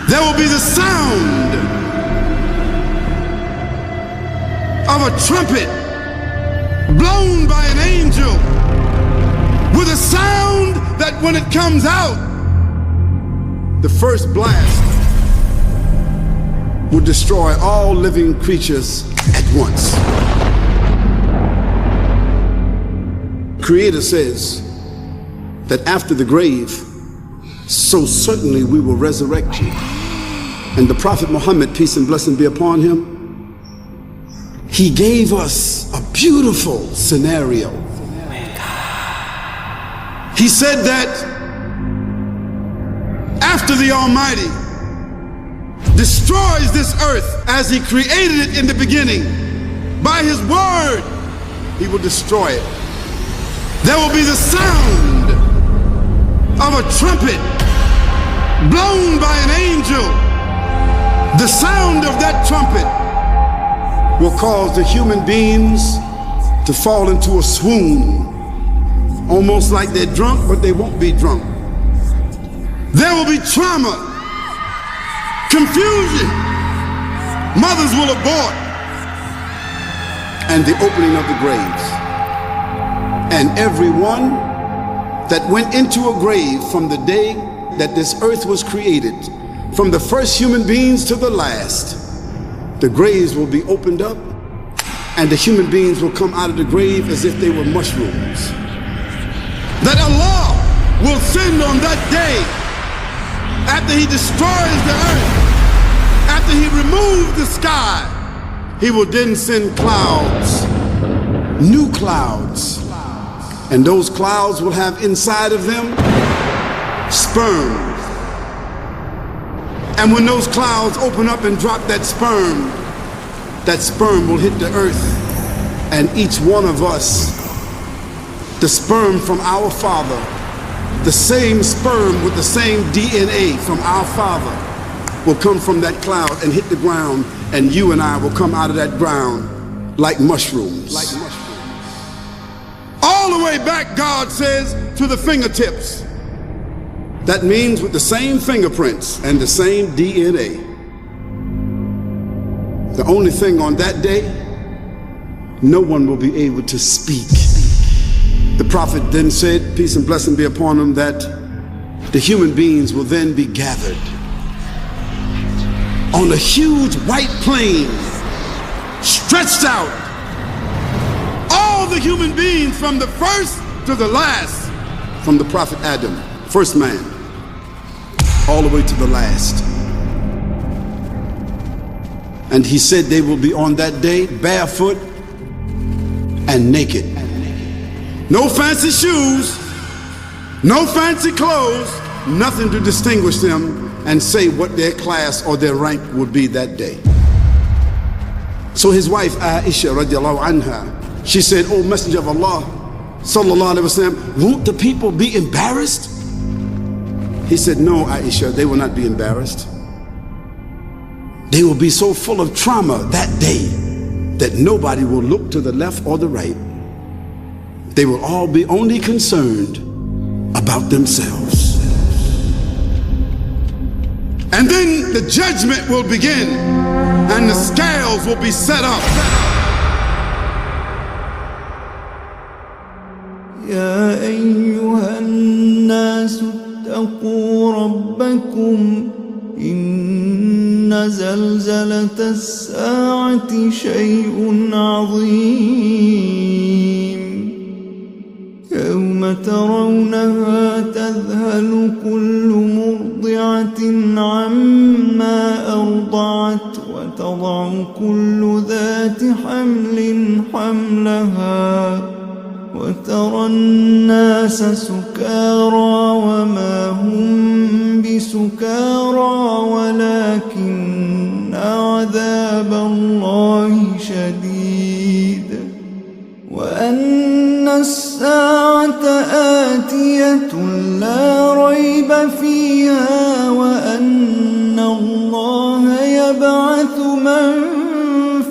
There will be the sound of a trumpet blown by an angel, with a sound that when it comes out, the first blast will destroy all living creatures at once. Creator says that after the grave, so certainly we will resurrect you. And the Prophet Muhammad, peace and blessing be upon him, he gave us a beautiful scenario. He said that after the Almighty destroys this earth as he created it in the beginning, by his word, he will destroy it. There will be the sound of a trumpet blown by an angel. The sound of that trumpet will cause the human beings to fall into a swoon, almost like they're drunk, but they won't be drunk. There will be trauma, confusion. Mothers will abort, and the opening of the graves. And everyone that went into a grave from the day that this earth was created, from the first human beings to the last, the graves will be opened up, and the human beings will come out of the grave as if they were mushrooms. That Allah will send on that day, after he destroys the earth, after he removes the sky, he will then send clouds, new clouds, and those clouds will have inside of them sperm. And when those clouds open up and drop that sperm will hit the earth, and each one of us, the sperm from our father, the same sperm with the same DNA from our father, will come from that cloud and hit the ground, and you and I will come out of that ground like mushrooms. All the way back, God says, to the fingertips. That means with the same fingerprints and the same DNA. The only thing on that day, no one will be able to speak. The Prophet then said, peace and blessing be upon him, that the human beings will then be gathered on a huge white plain, stretched out. All the human beings from the first to the last, from the Prophet Adam, first man, all the way to the last. And he said they will be on that day barefoot and naked. No fancy shoes, no fancy clothes, nothing to distinguish them and say what their class or their rank would be that day. So his wife Aisha radiallahu anha, she said, "O Messenger of Allah sallallahu alaihi wasallam, won't the people be embarrassed?" He said, "No, Aisha, they will not be embarrassed. They will be so full of trauma that day that nobody will look to the left or the right. They will all be only concerned about themselves." And then the judgment will begin, and the scales will be set up. يا أيها الناس اتقوا ربكم إن زلزلة الساعة شيء عظيم يوم ترونها تذهل كل مرضعة عما أرضعت وتضع كل ذات حمل حملها وترى الناس سكارى وما هم بسكارى ولكن عذاب الله شديد وأن الساعة آتية لا ريب فيها وأن الله يبعث من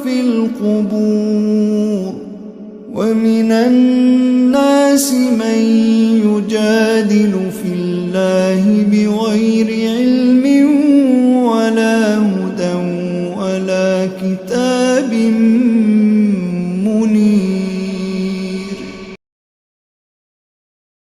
في القبور ومن الناس الناس من يجادل في الله بغير علم